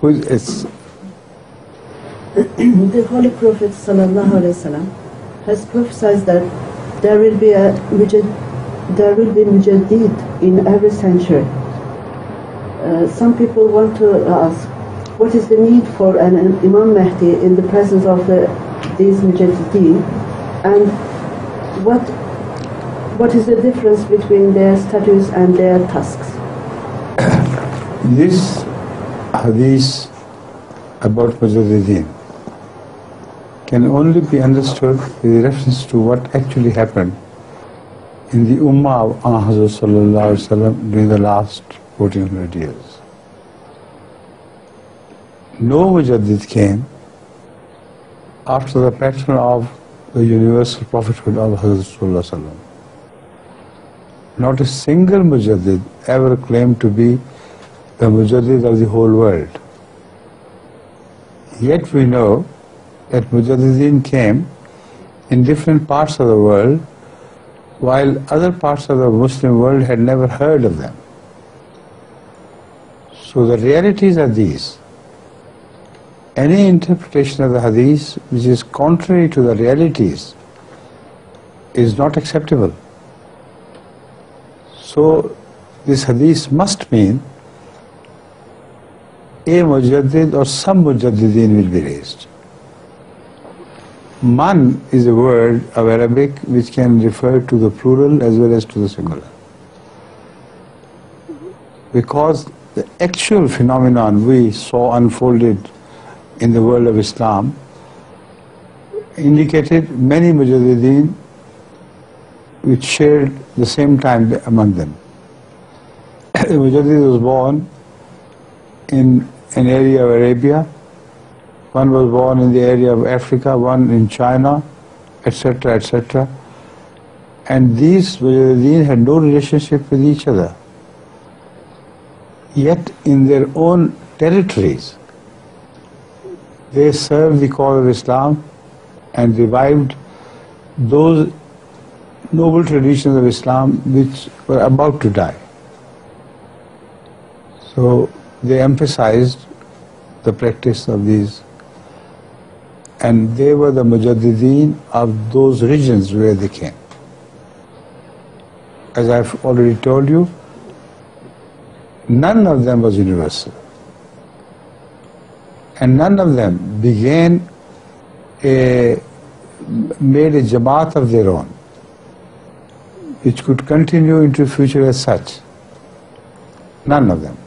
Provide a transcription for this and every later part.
The Holy Prophet ﷺ has prophesied that there will be Mujaddid in every century. Some people want to ask, what is the need for an Imam Mahdi in the presence of these Mujaddideen, and what is the difference between their statues and their tusks? This hadith about Mujaddideen can only be understood with reference to what actually happened in the Ummah of Hazrat Sallallahu Alaihi Wasallam during the last 1400 years. No Mujaddid came after the pattern of the universal prophethood of Hazrat Sallallahu Alaihi Wasallam. Not a single Mujaddid ever claimed to be the Mujaddid of the whole world. Yet we know that Mujaddideen came in different parts of the world, while other parts of the Muslim world had never heard of them. So the realities are these. Any interpretation of the hadith which is contrary to the realities is not acceptable. So this hadith must mean a Mujaddid or some Mujaddideen will be raised. Man is a word of Arabic which can refer to the plural as well as to the singular. Because the actual phenomenon we saw unfolded in the world of Islam indicated many Mujaddideen which shared the same time among them. The Mujaddid was born in an area of Arabia, one was born in the area of Africa, one in China, etc., etc. And these Mujaddideen had no relationship with each other. Yet in their own territories, they served the cause of Islam and revived those noble traditions of Islam which were about to die. So they emphasized the practice of these, and they were the Mujaddideen of those regions where they came. As I've already told you, none of them was universal, and none of them made a Jamaat of their own, which could continue into the future as such. None of them.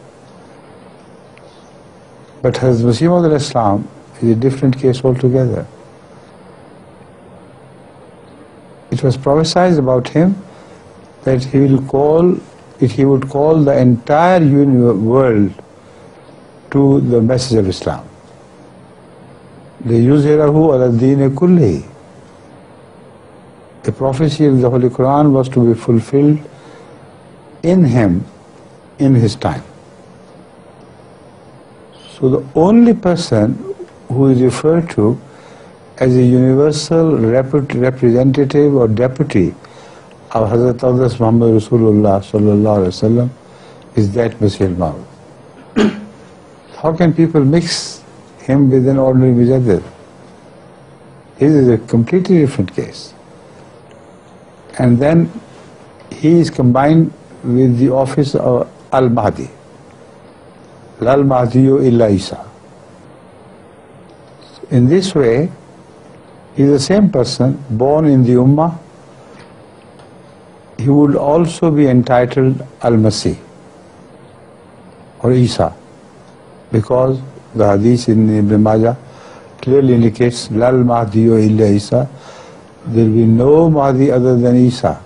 But Hazrat Masih Maud al-Islam is a different case altogether. It was prophesied about him that he would call the entire world to the message of Islam. لِيُظْهِرَهُ عَلَى الدِّينِ كُلِّهِ. The prophecy of the Holy Quran was to be fulfilled in him, in his time. So the only person who is referred to as a universal representative or deputy of Hazrat Muhammad Rasulullah Sallallahu Alaihi Wasallam is that Masih al-Maud. How can people mix him with an ordinary Mujaddid? This is a completely different case. And then he is combined with the office of al-Mahdi. Lal Mahdiyu illa Isa. In this way, he is the same person born in the Ummah. He would also be entitled Al-Masih or Isa, because the hadith in Ibn Majah clearly indicates Lal Mahdiyu illa Isa. There will be no Mahdi other than Isa.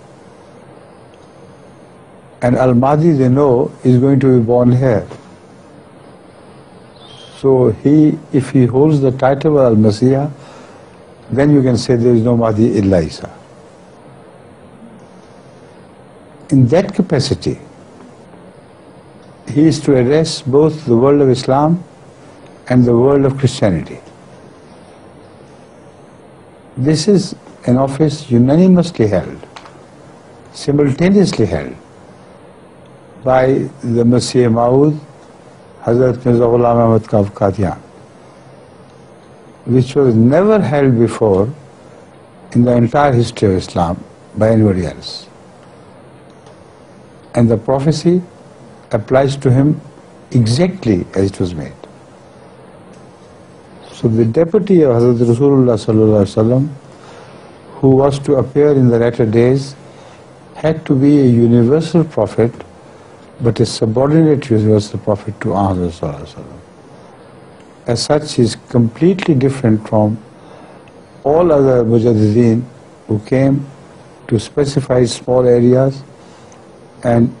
And Al-Mahdi, they know, is going to be born here. So if he holds the title of Al-Masih, then you can say there is no Mahdi illa Isa. In that capacity, he is to address both the world of Islam and the world of Christianity. This is an office unanimously held, simultaneously held by the Masih Maud Hazrat Mirza Ghulam Ahmad Qadiani, which was never held before in the entire history of Islam by anybody else. And the prophecy applies to him exactly as it was made. So the deputy of Hazrat Rasulullah sallallahu alaihi wasallam, who was to appear in the latter days, had to be a universal prophet, but a subordinate universal prophet to Hazrat sallallahu alaihi wasallam. As such, he is completely different from all other Mujaddideen who came to specify small areas and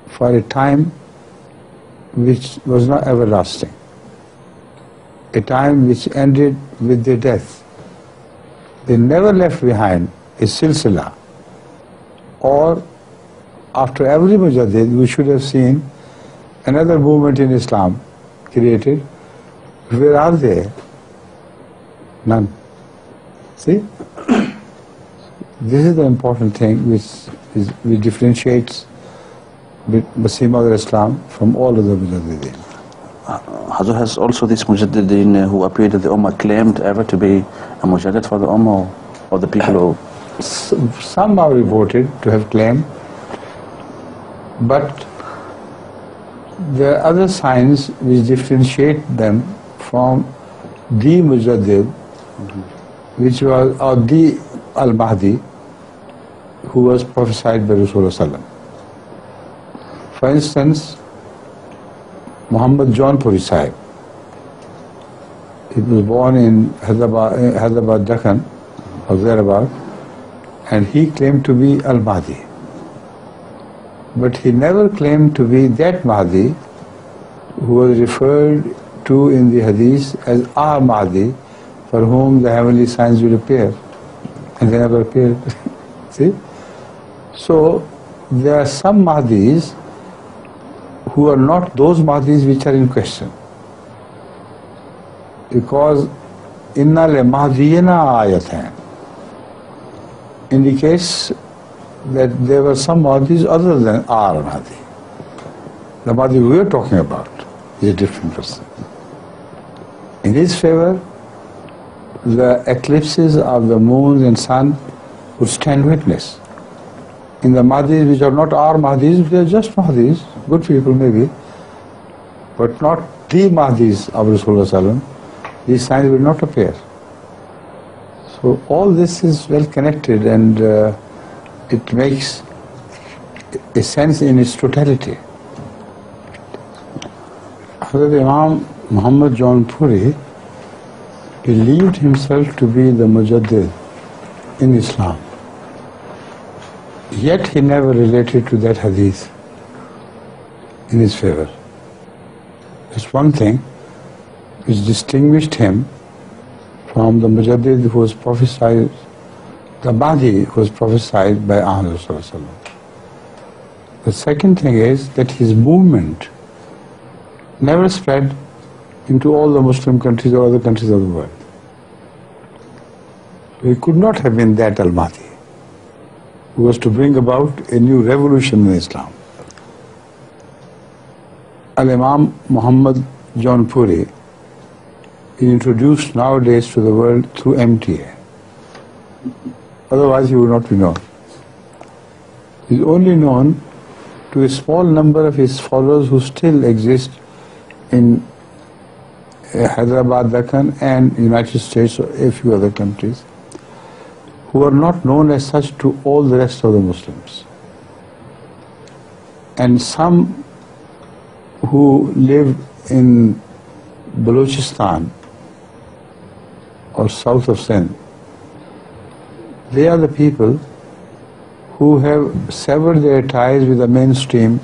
for a time which was not everlasting, a time which ended with their death. They never left behind a silsila, or after every Mujaddid we should have seen another movement in Islam created. Where are they? None. See? This is the important thing which differentiates Muslim Islam from all other Mujaddideen. Has also this Mujaddideen who appeared at the Ummah claimed ever to be a Mujaddid for the Ummah, or the people who... Some are reported to have claimed, but there are other signs which differentiate them from the Mujaddid, which was, or the al-Mahdi, who was prophesied by Rasulullah sallam. For instance, Imam Jhonpuri Sahib, he was born in Hyderabad, Deccan, or thereabout, and he claimed to be al-Mahdi. But he never claimed to be that Mahdi who was referred to in the Hadith as our Mahdi, for whom the heavenly signs will appear, and they never appeared. See? So there are some Mahdis who are not those Mahdis which are in question, because inna le mahdiyina ayat hai indicates that there were some Mahdis other than our Mahdi. The Mahdi we are talking about is a different person. In his favor, the eclipses of the moons and sun would stand witness. In the Mahdis which are not our Mahdis, they are just Mahdis, good people maybe, but not the Mahdis of Rasulullah sallam, these signs will not appear. So all this is well connected, and it makes a sense in its totality. Hazrat Imam Muhammad Jhonpuri believed himself to be the Mujaddid in Islam, yet he never related to that hadith in his favor. That's one thing which distinguished him from the Mujaddid who was prophesied, the Mahdi who was prophesied by Ahmad. The second thing is that his movement never spread into all the Muslim countries or other countries of the world. He could not have been that al-Mahdi who was to bring about a new revolution in Islam. Al-Imam Muhammad Jhonpuri is introduced nowadays to the world through MTA. Otherwise he would not be known. He is only known to a small number of his followers who still exist in Hyderabad, Deccan, and United States or a few other countries, who are not known as such to all the rest of the Muslims. And some who live in Balochistan or south of Sindh, they are the people who have severed their ties with the mainstream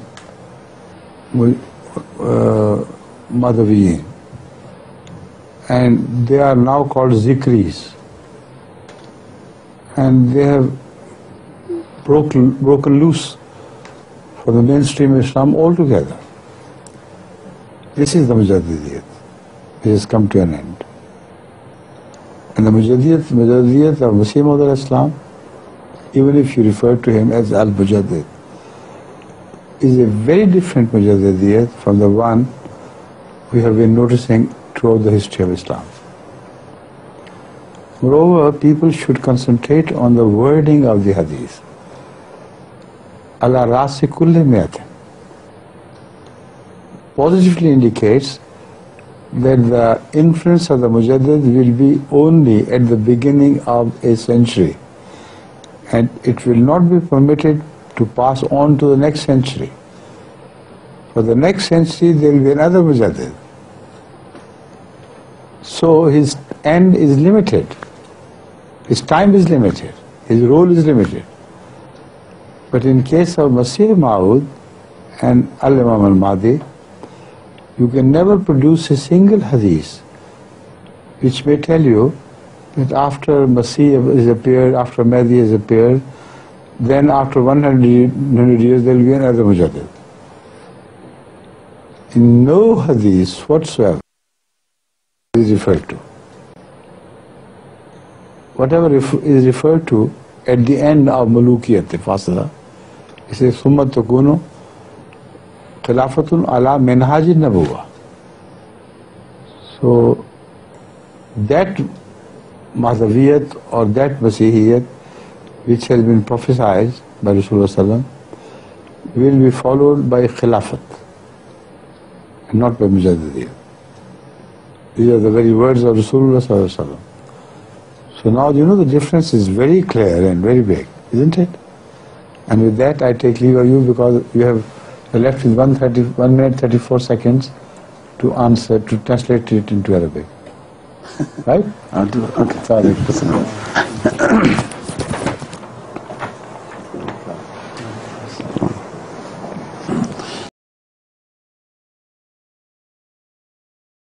Madhaviyin, and they are now called Zikris, and they have broken loose from the mainstream Islam altogether. This is the Mujaddidiyat. It has come to an end. And the Mujaddidiyat of Muslim Islam, even if you refer to him as Al-Mujaddid, is a very different Mujaddidiyat from the one we have been noticing throughout the history of Islam. Moreover, people should concentrate on the wording of the hadith. Ala rasi kulli mi'atin positively indicates that the influence of the Mujaddid will be only at the beginning of a century, and it will not be permitted to pass on to the next century. For the next century there will be another Mujaddid. So his end is limited, his time is limited, his role is limited. But in case of Masih Maud and Al-Imam al-Mahdi, you can never produce a single hadith which may tell you that after Masih has appeared, after Mahdi has appeared, then after 100 years there will be another Mujaddid. In no hadith whatsoever is referred to. Whatever is referred to at the end of Mulukiyat Fasila, it says Summa Takunu Khilafatun ala Minhaj Nabuwa. So that Mahdaviyat or that Masihiyat which has been prophesied by Rasulullah sallam will be followed by Khilafat and not by Mujaddidiyya. These are the very words of Rasulullah sallam. So now you know the difference is very clear and very big, isn't it? And with that I take leave of you because you have left with 1 minute 34 seconds to answer, to translate it into Arabic. Right? I'll do it. Okay. Sorry.